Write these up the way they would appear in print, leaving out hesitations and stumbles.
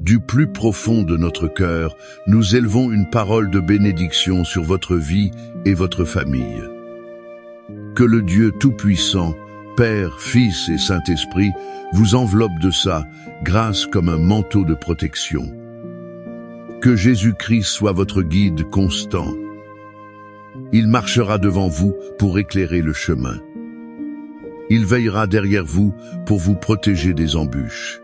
du plus profond de notre cœur, nous élevons une parole de bénédiction sur votre vie et votre famille. Que le Dieu Tout-Puissant, Père, Fils et Saint-Esprit, vous enveloppe de sa grâce comme un manteau de protection. Que Jésus-Christ soit votre guide constant. Il marchera devant vous pour éclairer le chemin. Il veillera derrière vous pour vous protéger des embûches.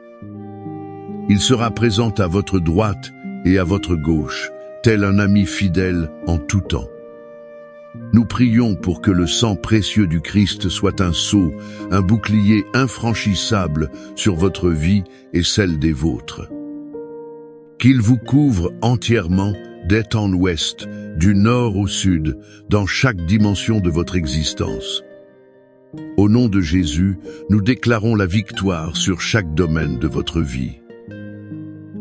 Il sera présent à votre droite et à votre gauche, tel un ami fidèle en tout temps. Nous prions pour que le sang précieux du Christ soit un sceau, un bouclier infranchissable sur votre vie et celle des vôtres. Qu'il vous couvre entièrement d'est en ouest, du nord au sud, dans chaque dimension de votre existence. Au nom de Jésus, nous déclarons la victoire sur chaque domaine de votre vie.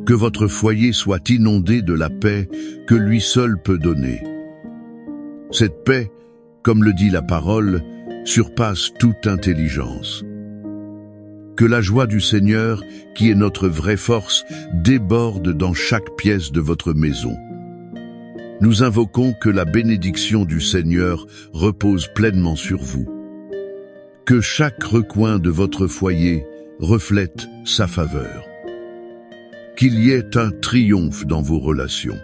Que votre foyer soit inondé de la paix que lui seul peut donner. Cette paix, comme le dit la parole, surpasse toute intelligence. Que la joie du Seigneur, qui est notre vraie force, déborde dans chaque pièce de votre maison. Nous invoquons que la bénédiction du Seigneur repose pleinement sur vous. Que chaque recoin de votre foyer reflète sa faveur. Qu'il y ait un triomphe dans vos relations.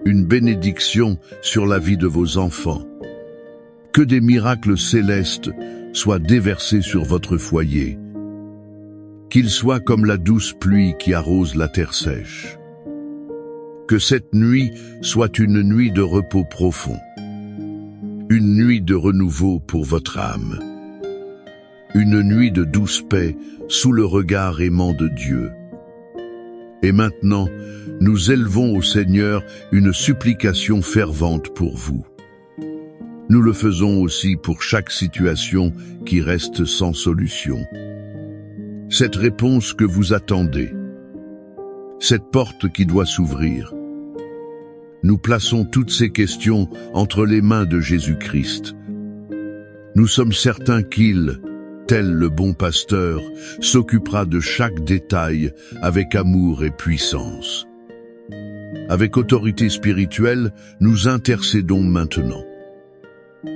Une bénédiction sur la vie de vos enfants. Que des miracles célestes soient déversés sur votre foyer. Qu'il soit comme la douce pluie qui arrose la terre sèche. Que cette nuit soit une nuit de repos profond. Une nuit de renouveau pour votre âme. Une nuit de douce paix sous le regard aimant de Dieu. Et maintenant, nous élevons au Seigneur une supplication fervente pour vous. Nous le faisons aussi pour chaque situation qui reste sans solution. Cette réponse que vous attendez, cette porte qui doit s'ouvrir. Nous plaçons toutes ces questions entre les mains de Jésus-Christ. Nous sommes certains qu'il, tel le bon pasteur, s'occupera de chaque détail avec amour et puissance. Avec autorité spirituelle, nous intercédons maintenant.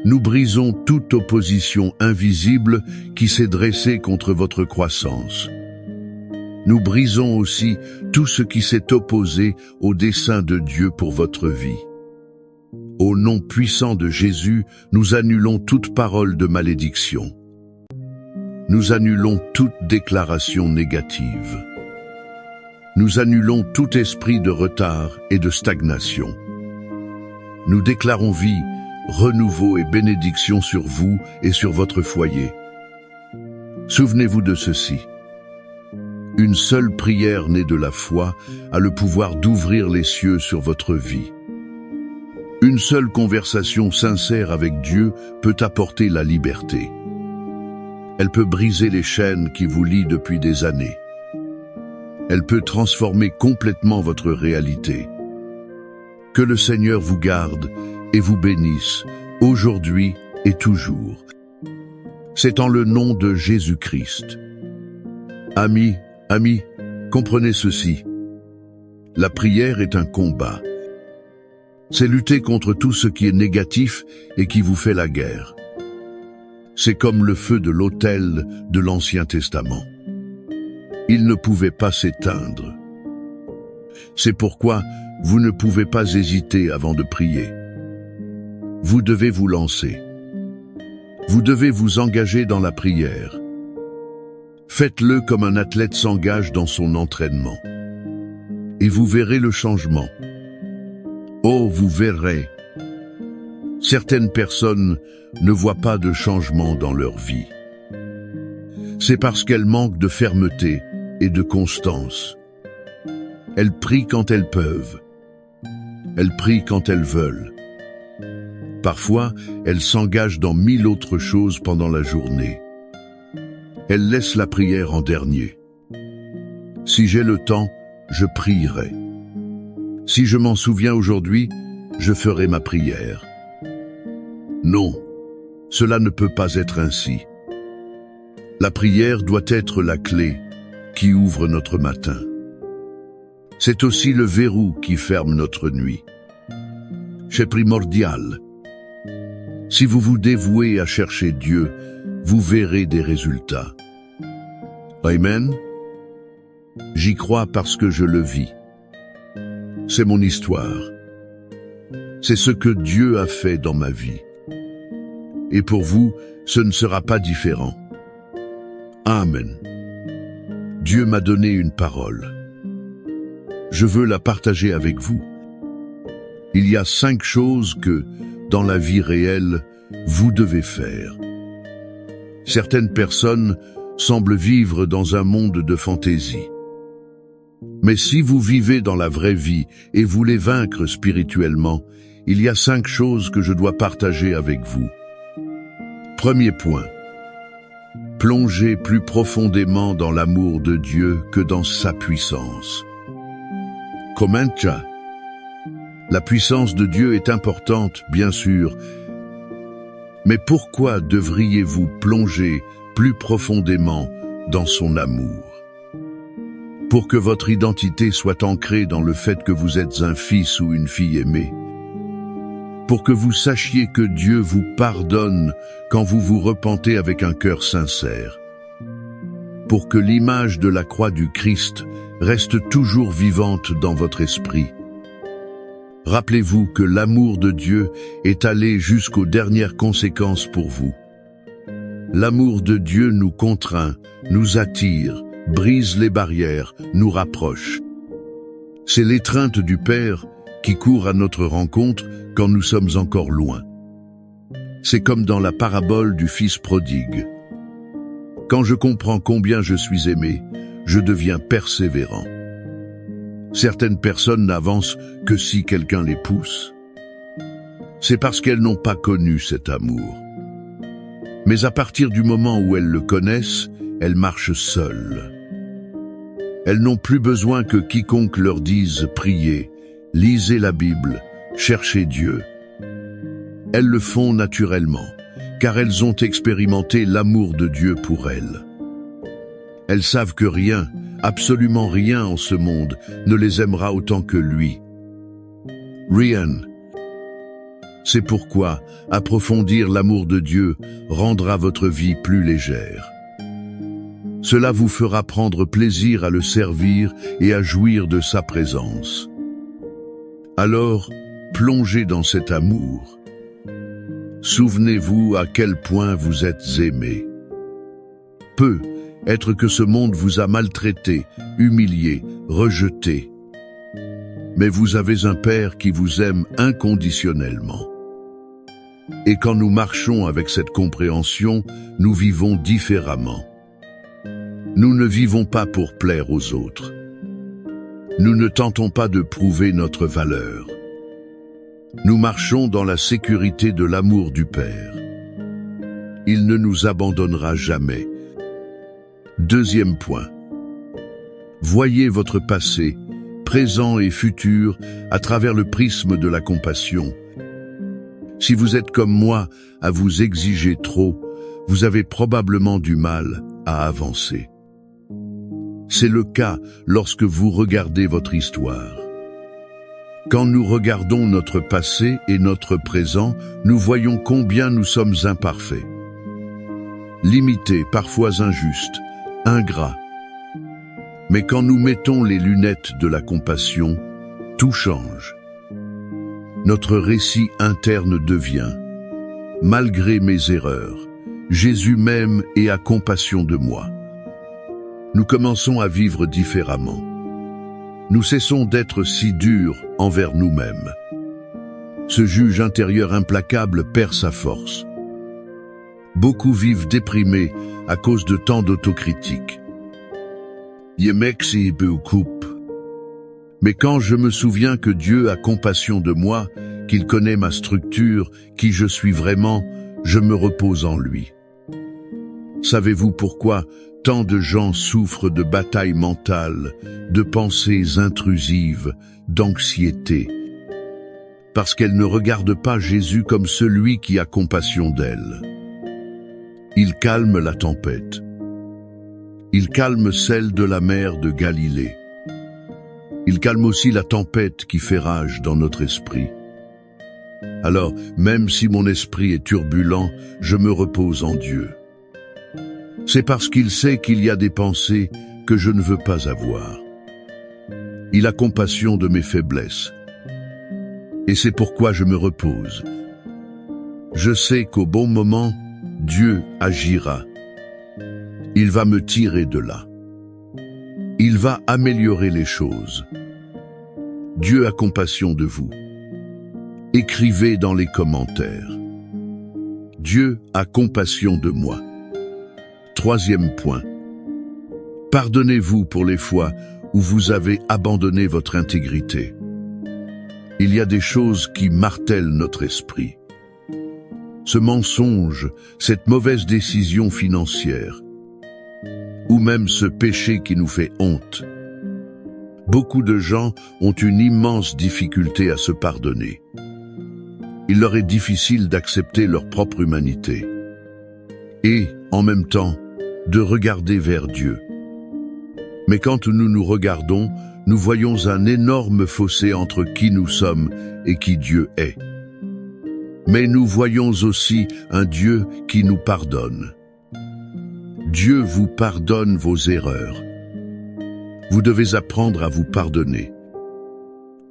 Nous brisons toute opposition invisible qui s'est dressée contre votre croissance. Nous brisons aussi tout ce qui s'est opposé au dessein de Dieu pour votre vie. Au nom puissant de Jésus, nous annulons toute parole de malédiction. Nous annulons toute déclaration négative. Nous annulons tout esprit de retard et de stagnation. Nous déclarons vie, renouveau et bénédiction sur vous et sur votre foyer. Souvenez-vous de ceci. Une seule prière née de la foi a le pouvoir d'ouvrir les cieux sur votre vie. Une seule conversation sincère avec Dieu peut apporter la liberté. Elle peut briser les chaînes qui vous lient depuis des années. Elle peut transformer complètement votre réalité. Que le Seigneur vous garde et vous bénisse, aujourd'hui et toujours. C'est en le nom de Jésus-Christ. Amis, comprenez ceci. La prière est un combat. C'est lutter contre tout ce qui est négatif et qui vous fait la guerre. C'est comme le feu de l'autel de l'Ancien Testament. Il ne pouvait pas s'éteindre. C'est pourquoi vous ne pouvez pas hésiter avant de prier. Vous devez vous lancer. Vous devez vous engager dans la prière. Faites-le comme un athlète s'engage dans son entraînement. Et vous verrez le changement. Oh, vous verrez. Certaines personnes ne voient pas de changement dans leur vie. C'est parce qu'elles manquent de fermeté et de constance. Elles prient quand elles peuvent. Elles prient quand elles veulent. Parfois, elles s'engagent dans 1000 autres choses pendant la journée. Elles laissent la prière en dernier. Si j'ai le temps, je prierai. Si je m'en souviens aujourd'hui, je ferai ma prière. Non, cela ne peut pas être ainsi. La prière doit être la clé qui ouvre notre matin. C'est aussi le verrou qui ferme notre nuit. C'est primordial. Si vous vous dévouez à chercher Dieu, vous verrez des résultats. Amen. J'y crois parce que je le vis. C'est mon histoire. C'est ce que Dieu a fait dans ma vie. Et pour vous, ce ne sera pas différent. Amen. Dieu m'a donné une parole. Je veux la partager avec vous. Il y a 5 choses que, dans la vie réelle, vous devez faire. Certaines personnes semblent vivre dans un monde de fantaisie. Mais si vous vivez dans la vraie vie et voulez vaincre spirituellement, il y a 5 choses que je dois partager avec vous. Premier point. Plongez plus profondément dans l'amour de Dieu que dans sa puissance. Commenta. La puissance de Dieu est importante, bien sûr, mais pourquoi devriez-vous plonger plus profondément dans son amour? Pour que votre identité soit ancrée dans le fait que vous êtes un fils ou une fille aimée. Pour que vous sachiez que Dieu vous pardonne quand vous vous repentez avec un cœur sincère. Pour que l'image de la croix du Christ reste toujours vivante dans votre esprit. Rappelez-vous que l'amour de Dieu est allé jusqu'aux dernières conséquences pour vous. L'amour de Dieu nous contraint, nous attire, brise les barrières, nous rapproche. C'est l'étreinte du Père qui court à notre rencontre quand nous sommes encore loin. C'est comme dans la parabole du Fils prodigue. Quand je comprends combien je suis aimé, je deviens persévérant. Certaines personnes n'avancent que si quelqu'un les pousse. C'est parce qu'elles n'ont pas connu cet amour. Mais à partir du moment où elles le connaissent, elles marchent seules. Elles n'ont plus besoin que quiconque leur dise « Priez, lisez la Bible, cherchez Dieu ». Elles le font naturellement, car elles ont expérimenté l'amour de Dieu pour elles. Elles savent que rien, absolument rien en ce monde, ne les aimera autant que lui. Rien. C'est pourquoi approfondir l'amour de Dieu rendra votre vie plus légère. Cela vous fera prendre plaisir à le servir et à jouir de sa présence. Alors, plongez dans cet amour. Souvenez-vous à quel point vous êtes aimé. Peut être que ce monde vous a maltraité, humilié, rejeté. Mais vous avez un Père qui vous aime inconditionnellement. Et quand nous marchons avec cette compréhension, nous vivons différemment. Nous ne vivons pas pour plaire aux autres. Nous ne tentons pas de prouver notre valeur. Nous marchons dans la sécurité de l'amour du Père. Il ne nous abandonnera jamais. Deuxième point. Voyez votre passé, présent et futur à travers le prisme de la compassion. Si vous êtes comme moi à vous exiger trop, vous avez probablement du mal à avancer. C'est le cas lorsque vous regardez votre histoire. Quand nous regardons notre passé et notre présent, nous voyons combien nous sommes imparfaits. Limités, parfois injustes, ingrats. Mais quand nous mettons les lunettes de la compassion, tout change. Notre récit interne devient « Malgré mes erreurs, Jésus m'aime et a compassion de moi ». Nous commençons à vivre différemment. Nous cessons d'être si durs envers nous-mêmes. Ce juge intérieur implacable perd sa force. Beaucoup vivent déprimés à cause de tant d'autocritique. Mais quand je me souviens que Dieu a compassion de moi, qu'il connaît ma structure, qui je suis vraiment, je me repose en lui. Savez-vous pourquoi tant de gens souffrent de batailles mentales, de pensées intrusives, d'anxiété? Parce qu'elles ne regardent pas Jésus comme celui qui a compassion d'elles. Il calme la tempête. Il calme celle de la mer de Galilée. Il calme aussi la tempête qui fait rage dans notre esprit. Alors, même si mon esprit est turbulent, je me repose en Dieu. C'est parce qu'il sait qu'il y a des pensées que je ne veux pas avoir. Il a compassion de mes faiblesses. Et c'est pourquoi je me repose. Je sais qu'au bon moment, Dieu agira. Il va me tirer de là. Il va améliorer les choses. Dieu a compassion de vous. Écrivez dans les commentaires. Dieu a compassion de moi. Troisième point. Pardonnez-vous pour les fois où vous avez abandonné votre intégrité. Il y a des choses qui martèlent notre esprit. Ce mensonge, cette mauvaise décision financière, ou même ce péché qui nous fait honte. Beaucoup de gens ont une immense difficulté à se pardonner. Il leur est difficile d'accepter leur propre humanité. Et, en même temps, de regarder vers Dieu. Mais quand nous nous regardons, nous voyons un énorme fossé entre qui nous sommes et qui Dieu est. Mais nous voyons aussi un Dieu qui nous pardonne. Dieu vous pardonne vos erreurs. Vous devez apprendre à vous pardonner.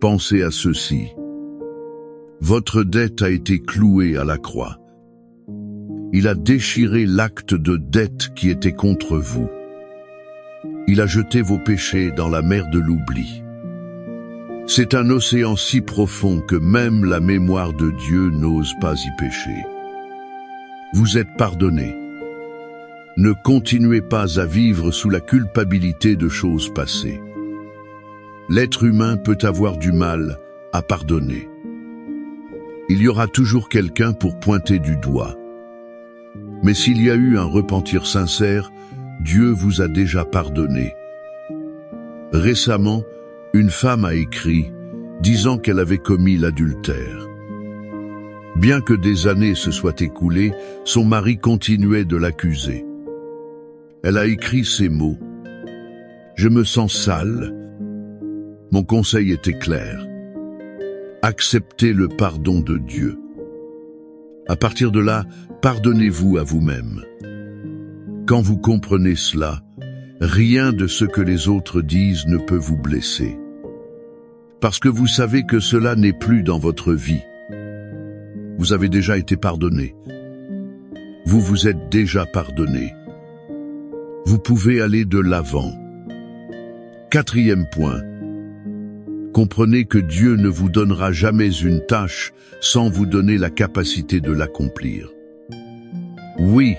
Pensez à ceci. Votre dette a été clouée à la croix. Il a déchiré l'acte de dette qui était contre vous. Il a jeté vos péchés dans la mer de l'oubli. C'est un océan si profond que même la mémoire de Dieu n'ose pas y pécher. Vous êtes pardonnés. Ne continuez pas à vivre sous la culpabilité de choses passées. L'être humain peut avoir du mal à pardonner. Il y aura toujours quelqu'un pour pointer du doigt. Mais s'il y a eu un repentir sincère, Dieu vous a déjà pardonné. Récemment, une femme a écrit, disant qu'elle avait commis l'adultère. Bien que des années se soient écoulées, son mari continuait de l'accuser. Elle a écrit ces mots. « Je me sens sale. » Mon conseil était clair. Acceptez le pardon de Dieu. À partir de là, pardonnez-vous à vous-même. Quand vous comprenez cela, rien de ce que les autres disent ne peut vous blesser. Parce que vous savez que cela n'est plus dans votre vie. Vous avez déjà été pardonné. Vous vous êtes déjà pardonné. Vous pouvez aller de l'avant. Quatrième point. Comprenez que Dieu ne vous donnera jamais une tâche sans vous donner la capacité de l'accomplir. Oui,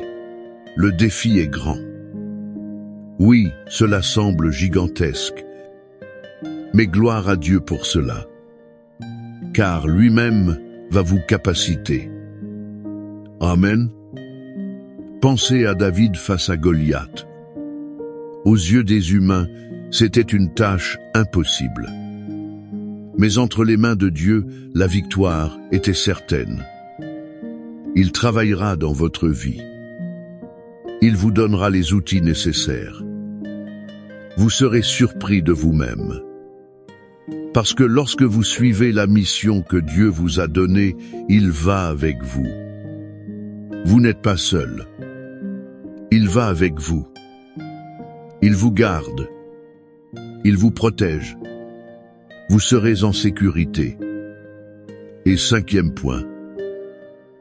le défi est grand. Oui, cela semble gigantesque. Mais gloire à Dieu pour cela. Car lui-même va vous capaciter. Amen. Pensez à David face à Goliath. Aux yeux des humains, c'était une tâche impossible. Mais entre les mains de Dieu, la victoire était certaine. Il travaillera dans votre vie. Il vous donnera les outils nécessaires. Vous serez surpris de vous-même. Parce que lorsque vous suivez la mission que Dieu vous a donnée, il va avec vous. Vous n'êtes pas seul. Il va avec vous. Il vous garde. Il vous protège. Vous serez en sécurité. Et cinquième point.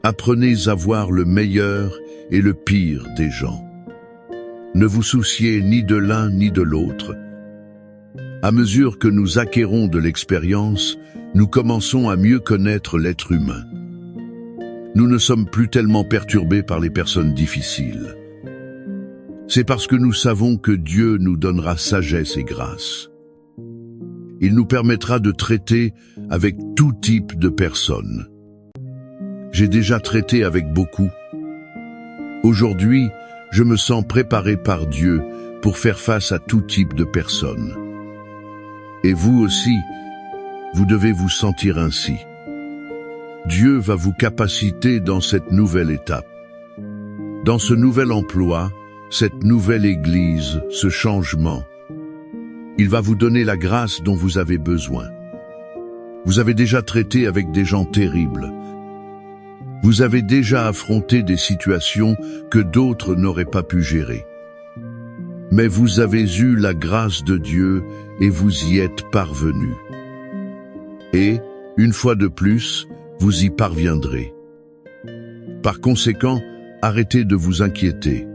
Apprenez à voir le meilleur et le pire des gens. Ne vous souciez ni de l'un ni de l'autre. À mesure que nous acquérons de l'expérience, nous commençons à mieux connaître l'être humain. Nous ne sommes plus tellement perturbés par les personnes difficiles. C'est parce que nous savons que Dieu nous donnera sagesse et grâce. Il nous permettra de traiter avec tout type de personnes. J'ai déjà traité avec beaucoup. Aujourd'hui, je me sens préparé par Dieu pour faire face à tout type de personnes. Et vous aussi, vous devez vous sentir ainsi. Dieu va vous capaciter dans cette nouvelle étape. Dans ce nouvel emploi, cette nouvelle Église, ce changement. Il va vous donner la grâce dont vous avez besoin. Vous avez déjà traité avec des gens terribles. Vous avez déjà affronté des situations que d'autres n'auraient pas pu gérer. Mais vous avez eu la grâce de Dieu et vous y êtes parvenu. Et, une fois de plus, vous y parviendrez. Par conséquent, arrêtez de vous inquiéter.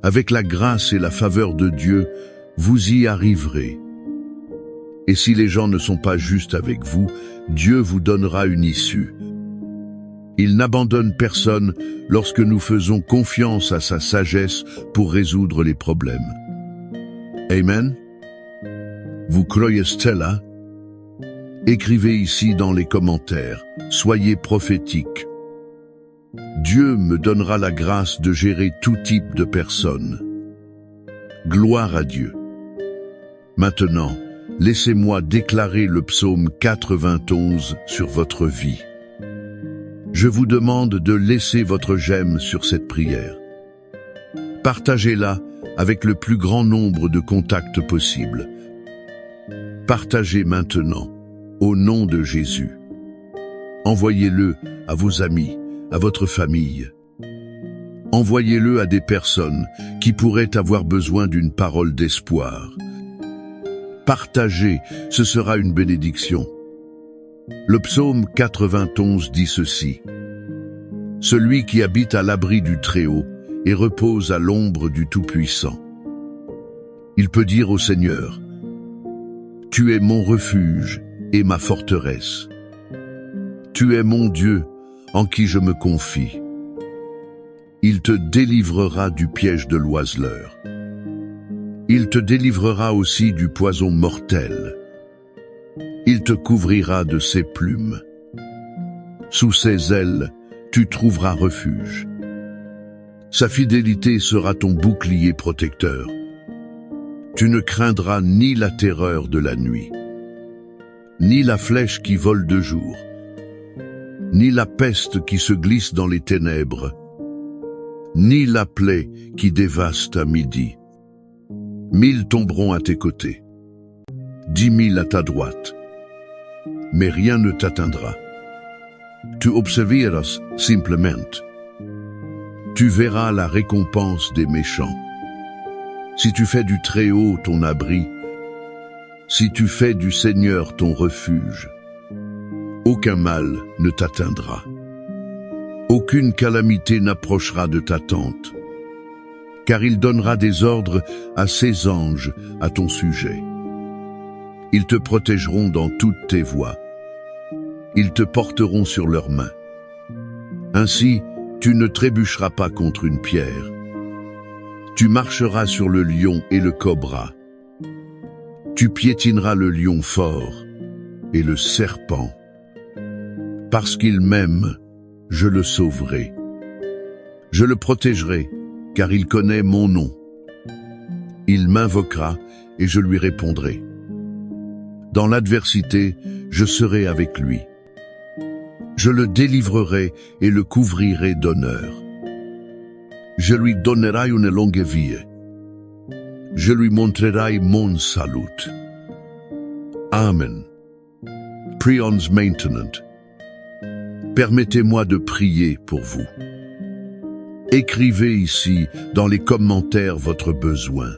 Avec la grâce et la faveur de Dieu, vous y arriverez. Et si les gens ne sont pas justes avec vous, Dieu vous donnera une issue. Il n'abandonne personne lorsque nous faisons confiance à sa sagesse pour résoudre les problèmes. Amen. Vous croyez cela? Écrivez ici dans les commentaires. Soyez prophétiques. Dieu me donnera la grâce de gérer tout type de personnes. Gloire à Dieu. Maintenant, laissez-moi déclarer le psaume 91 sur votre vie. Je vous demande de laisser votre j'aime sur cette prière. Partagez-la avec le plus grand nombre de contacts possible. Partagez maintenant, au nom de Jésus. Envoyez-le à vos amis, à votre famille. Envoyez-le à des personnes qui pourraient avoir besoin d'une parole d'espoir. Partagez, ce sera une bénédiction. Le psaume 91 dit ceci. Celui qui habite à l'abri du Très-Haut et repose à l'ombre du Tout-Puissant. Il peut dire au Seigneur, tu es mon refuge et ma forteresse. Tu es mon Dieu en qui je me confie. Il te délivrera du piège de l'oiseleur. Il te délivrera aussi du poison mortel. Il te couvrira de ses plumes. Sous ses ailes, tu trouveras refuge. Sa fidélité sera ton bouclier protecteur. Tu ne craindras ni la terreur de la nuit, ni la flèche qui vole de jour, ni la peste qui se glisse dans les ténèbres, ni la plaie qui dévaste à midi. 1000 tomberont à tes côtés, 10 000 à ta droite, mais rien ne t'atteindra. Tu observeras simplement. Tu verras la récompense des méchants. Si tu fais du Très-Haut ton abri, si tu fais du Seigneur ton refuge, aucun mal ne t'atteindra. Aucune calamité n'approchera de ta tente, car il donnera des ordres à ses anges à ton sujet. Ils te protégeront dans toutes tes voies. Ils te porteront sur leurs mains. Ainsi, tu ne trébucheras pas contre une pierre. Tu marcheras sur le lion et le cobra. Tu piétineras le lion fort et le serpent. Parce qu'il m'aime, je le sauverai. Je le protégerai, car il connaît mon nom. Il m'invoquera et je lui répondrai. Dans l'adversité, je serai avec lui. Je le délivrerai et le couvrirai d'honneur. Je lui donnerai une longue vie. Je lui montrerai mon salut. Amen. Prions maintenant. Permettez-moi de prier pour vous. Écrivez ici, dans les commentaires, votre besoin.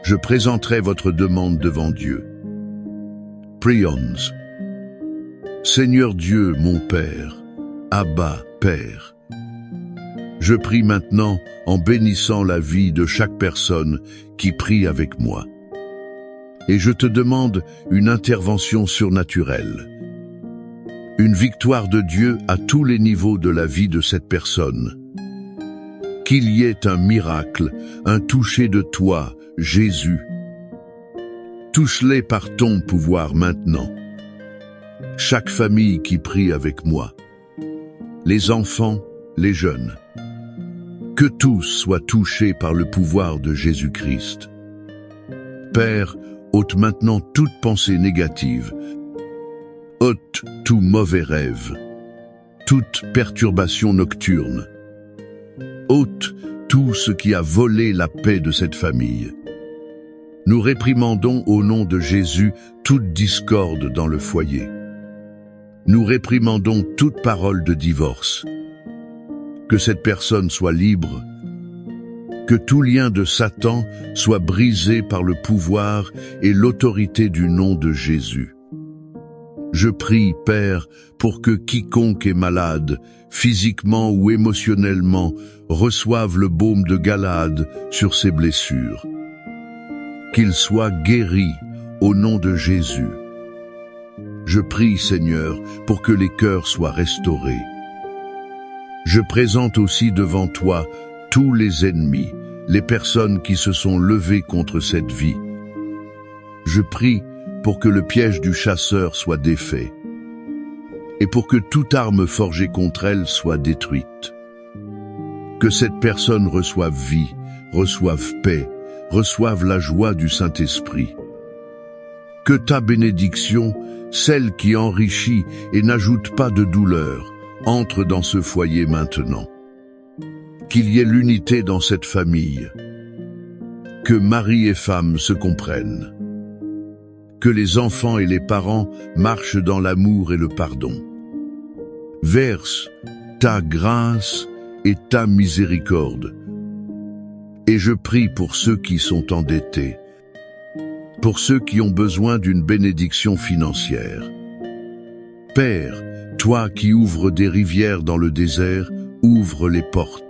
Je présenterai votre demande devant Dieu. Prions. Seigneur Dieu, mon Père, Abba, Père. Je prie maintenant en bénissant la vie de chaque personne qui prie avec moi. Et je te demande une intervention surnaturelle. Une victoire de Dieu à tous les niveaux de la vie de cette personne. Qu'il y ait un miracle, un toucher de toi, Jésus. Touche-les par ton pouvoir maintenant. Chaque famille qui prie avec moi. Les enfants, les jeunes. Que tous soient touchés par le pouvoir de Jésus-Christ. Père, ôte maintenant toute pensée négative. Ôte tout mauvais rêve. Toute perturbation nocturne. Ôte tout ce qui a volé la paix de cette famille. Nous réprimandons au nom de Jésus toute discorde dans le foyer. Nous réprimandons toute parole de divorce. Que cette personne soit libre, que tout lien de Satan soit brisé par le pouvoir et l'autorité du nom de Jésus. Je prie, Père, pour que quiconque est malade, physiquement ou émotionnellement, reçoive le baume de Galade sur ses blessures. Qu'il soit guéri au nom de Jésus. Je prie, Seigneur, pour que les cœurs soient restaurés. Je présente aussi devant toi tous les ennemis, les personnes qui se sont levées contre cette vie. Je prie pour que le piège du chasseur soit défait et pour que toute arme forgée contre elle soit détruite. Que cette personne reçoive vie, reçoive paix, reçoive la joie du Saint-Esprit. Que ta bénédiction, celle qui enrichit et n'ajoute pas de douleur, entre dans ce foyer maintenant. Qu'il y ait l'unité dans cette famille. Que mari et femme se comprennent. Que les enfants et les parents marchent dans l'amour et le pardon. Verse ta grâce et ta miséricorde. Et je prie pour ceux qui sont endettés, pour ceux qui ont besoin d'une bénédiction financière. Père, toi qui ouvres des rivières dans le désert, ouvre les portes.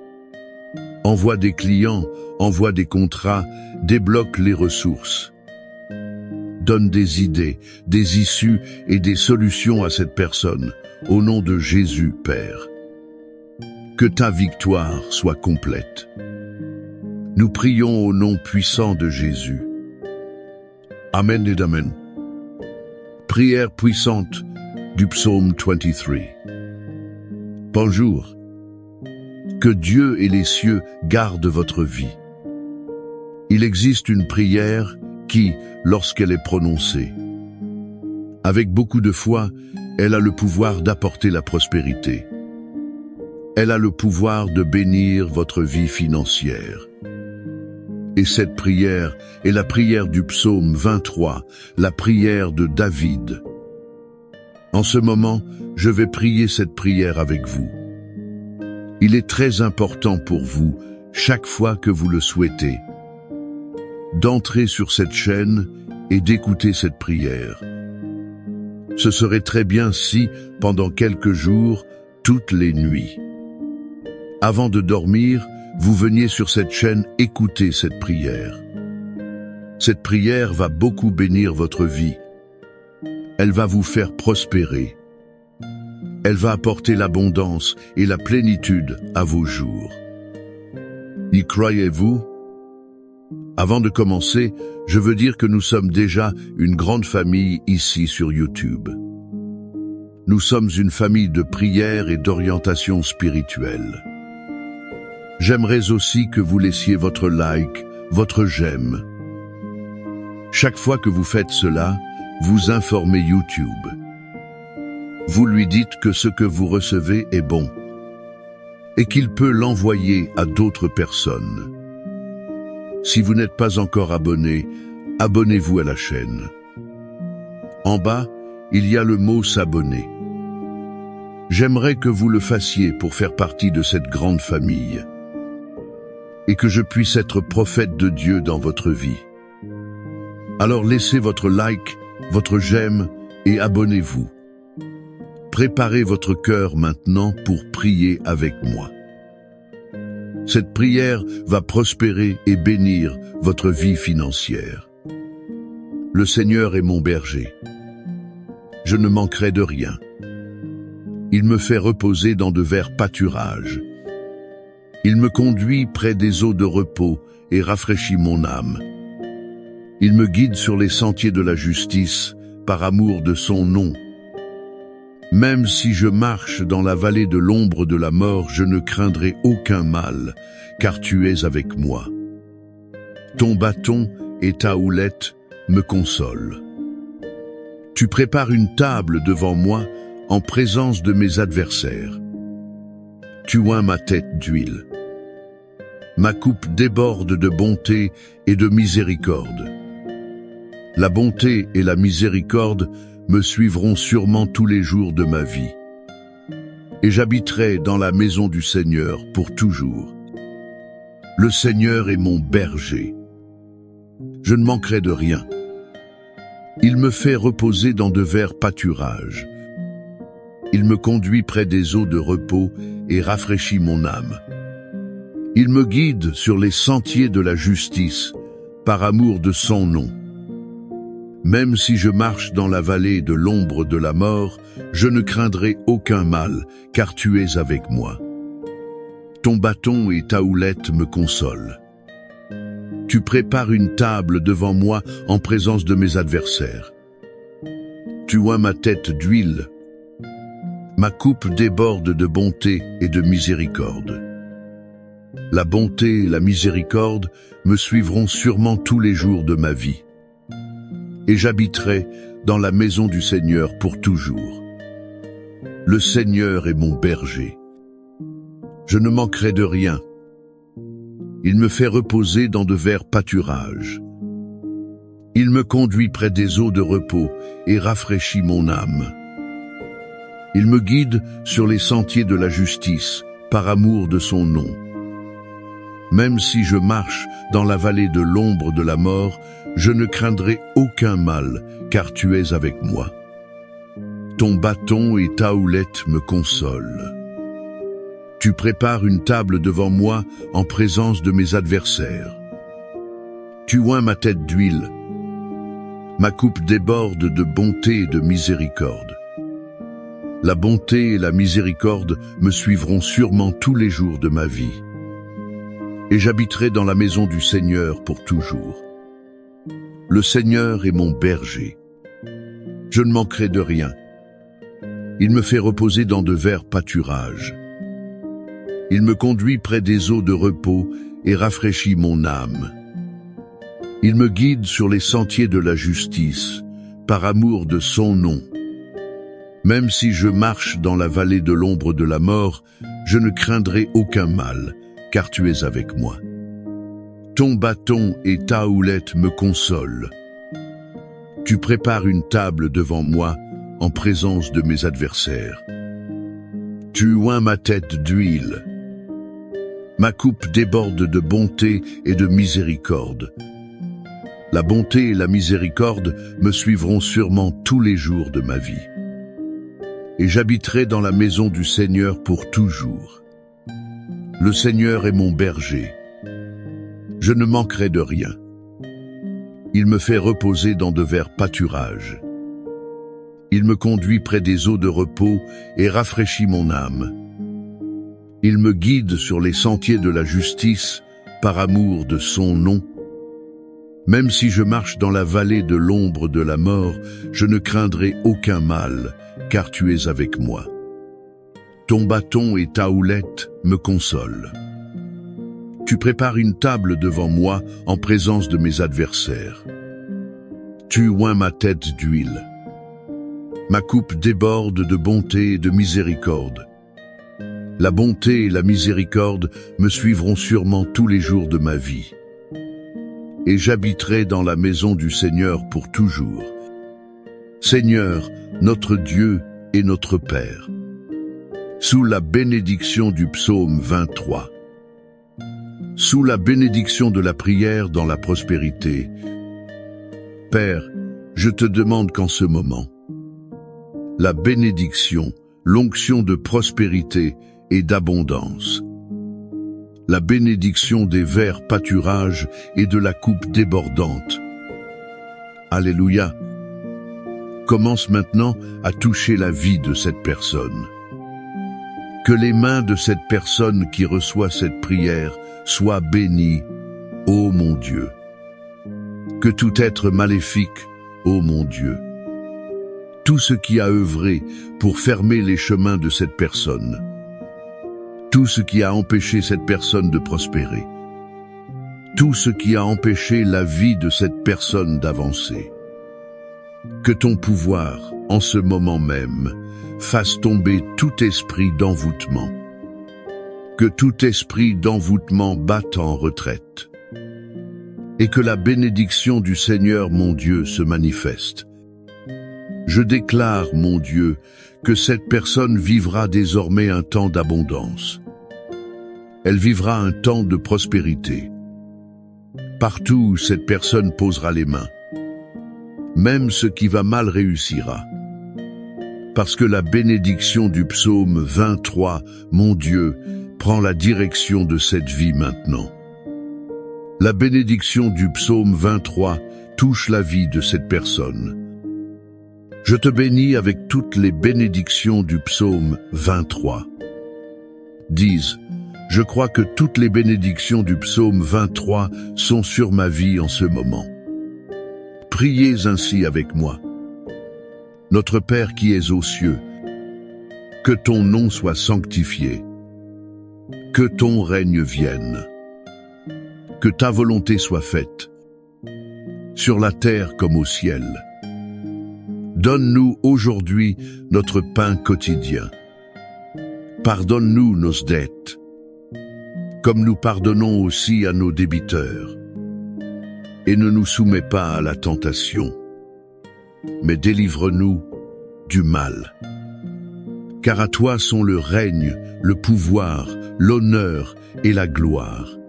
Envoie des clients, envoie des contrats, débloque les ressources. Donne des idées, des issues et des solutions à cette personne, au nom de Jésus, Père. Que ta victoire soit complète. Nous prions au nom puissant de Jésus. Amen et Amen. Prière puissante du psaume 23. Bonjour. Que Dieu et les cieux gardent votre vie. Il existe une prière qui, lorsqu'elle est prononcée, avec beaucoup de foi, elle a le pouvoir d'apporter la prospérité. Elle a le pouvoir de bénir votre vie financière. Et cette prière est la prière du psaume 23, la prière de David. En ce moment, je vais prier cette prière avec vous. Il est très important pour vous, chaque fois que vous le souhaitez, d'entrer sur cette chaîne et d'écouter cette prière. Ce serait très bien si, pendant quelques jours, toutes les nuits, avant de dormir, vous veniez sur cette chaîne écouter cette prière. Cette prière va beaucoup bénir votre vie. Elle va vous faire prospérer. Elle va apporter l'abondance et la plénitude à vos jours. Y croyez-vous? Avant de commencer, je veux dire que nous sommes déjà une grande famille ici sur YouTube. Nous sommes une famille de prière et d'orientation spirituelle. J'aimerais aussi que vous laissiez votre like, votre j'aime. Chaque fois que vous faites cela, vous informez YouTube. Vous lui dites que ce que vous recevez est bon et qu'il peut l'envoyer à d'autres personnes. Si vous n'êtes pas encore abonné, abonnez-vous à la chaîne. En bas, il y a le mot s'abonner. J'aimerais que vous le fassiez pour faire partie de cette grande famille et que je puisse être prophète de Dieu dans votre vie. Alors laissez votre like, votre j'aime et abonnez-vous. Préparez votre cœur maintenant pour prier avec moi. Cette prière va prospérer et bénir votre vie financière. Le Seigneur est mon berger. Je ne manquerai de rien. Il me fait reposer dans de verts pâturages. Il me conduit près des eaux de repos et rafraîchit mon âme. Il me guide sur les sentiers de la justice, par amour de son nom. Même si je marche dans la vallée de l'ombre de la mort, je ne craindrai aucun mal, car tu es avec moi. Ton bâton et ta houlette me consolent. Tu prépares une table devant moi en présence de mes adversaires. Tu oins ma tête d'huile. Ma coupe déborde de bonté et de miséricorde. La bonté et la miséricorde me suivront sûrement tous les jours de ma vie. Et j'habiterai dans la maison du Seigneur pour toujours. Le Seigneur est mon berger. Je ne manquerai de rien. Il me fait reposer dans de verts pâturages. Il me conduit près des eaux de repos et rafraîchit mon âme. Il me guide sur les sentiers de la justice, par amour de son nom. Même si je marche dans la vallée de l'ombre de la mort, je ne craindrai aucun mal, car tu es avec moi. Ton bâton et ta houlette me consolent. Tu prépares une table devant moi en présence de mes adversaires. Tu oins ma tête d'huile. Ma coupe déborde de bonté et de miséricorde. La bonté et la miséricorde me suivront sûrement tous les jours de ma vie. Et j'habiterai dans la maison du Seigneur pour toujours. Le Seigneur est mon berger. Je ne manquerai de rien. Il me fait reposer dans de verts pâturages. Il me conduit près des eaux de repos et rafraîchit mon âme. Il me guide sur les sentiers de la justice, par amour de son nom. Même si je marche dans la vallée de l'ombre de la mort, je ne craindrai aucun mal, car tu es avec moi. Ton bâton et ta houlette me consolent. Tu prépares une table devant moi en présence de mes adversaires. Tu oins ma tête d'huile. Ma coupe déborde de bonté et de miséricorde. La bonté et la miséricorde me suivront sûrement tous les jours de ma vie. Et j'habiterai dans la maison du Seigneur pour toujours. Le Seigneur est mon berger. Je ne manquerai de rien. Il me fait reposer dans de verts pâturages. Il me conduit près des eaux de repos et rafraîchit mon âme. Il me guide sur les sentiers de la justice, par amour de son nom. Même si je marche dans la vallée de l'ombre de la mort, je ne craindrai aucun mal, car tu es avec moi. Ton bâton et ta houlette me consolent. Tu prépares une table devant moi en présence de mes adversaires. Tu oins ma tête d'huile. Ma coupe déborde de bonté et de miséricorde. La bonté et la miséricorde me suivront sûrement tous les jours de ma vie. Et j'habiterai dans la maison du Seigneur pour toujours. Le Seigneur est mon berger. Je ne manquerai de rien. Il me fait reposer dans de verts pâturages. Il me conduit près des eaux de repos et rafraîchit mon âme. Il me guide sur les sentiers de la justice, par amour de son nom. Même si je marche dans la vallée de l'ombre de la mort, je ne craindrai aucun mal, car tu es avec moi. Ton bâton et ta houlette me consolent. Tu prépares une table devant moi en présence de mes adversaires. Tu oins ma tête d'huile. Ma coupe déborde de bonté et de miséricorde. La bonté et la miséricorde me suivront sûrement tous les jours de ma vie. Et j'habiterai dans la maison du Seigneur pour toujours. Seigneur, notre Dieu et notre Père. Sous la bénédiction du psaume 23. Sous la bénédiction de la prière dans la prospérité. Père, je te demande qu'en ce moment, la bénédiction, l'onction de prospérité et d'abondance, la bénédiction des verts pâturages et de la coupe débordante. Alléluia. Commence maintenant à toucher la vie de cette personne. Que les mains de cette personne qui reçoit cette prière soient bénies, ô mon Dieu. Que tout être maléfique, ô mon Dieu, tout ce qui a œuvré pour fermer les chemins de cette personne, tout ce qui a empêché cette personne de prospérer, tout ce qui a empêché la vie de cette personne d'avancer. Que ton pouvoir, en ce moment même, fasse tomber tout esprit d'envoûtement. Que tout esprit d'envoûtement batte en retraite. et que la bénédiction du Seigneur mon Dieu se manifeste. Je déclare, mon Dieu, que cette personne vivra désormais un temps d'abondance. Elle vivra un temps de prospérité. Partout où cette personne posera les mains, même ce qui va mal réussira. Parce que la bénédiction du psaume 23, mon Dieu, prend la direction de cette vie maintenant. La bénédiction du psaume 23 touche la vie de cette personne. Je te bénis avec toutes les bénédictions du psaume 23. Dis, je crois que toutes les bénédictions du psaume 23 sont sur ma vie en ce moment. Priez ainsi avec moi. Notre Père qui es aux cieux, que ton nom soit sanctifié, que ton règne vienne, que ta volonté soit faite, sur la terre comme au ciel. Donne-nous aujourd'hui notre pain quotidien. Pardonne-nous nos dettes, comme nous pardonnons aussi à nos débiteurs. Et ne nous soumets pas à la tentation, mais délivre-nous du mal. Car à toi sont le règne, le pouvoir, l'honneur et la gloire.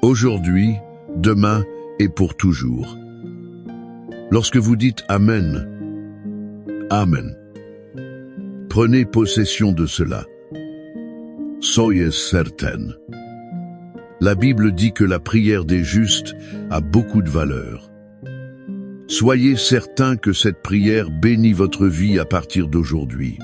Aujourd'hui, demain et pour toujours. Lorsque vous dites Amen, Amen, prenez possession de cela. Soyez certaine. La Bible dit que la prière des justes a beaucoup de valeur. Soyez certain que cette prière bénit votre vie à partir d'aujourd'hui.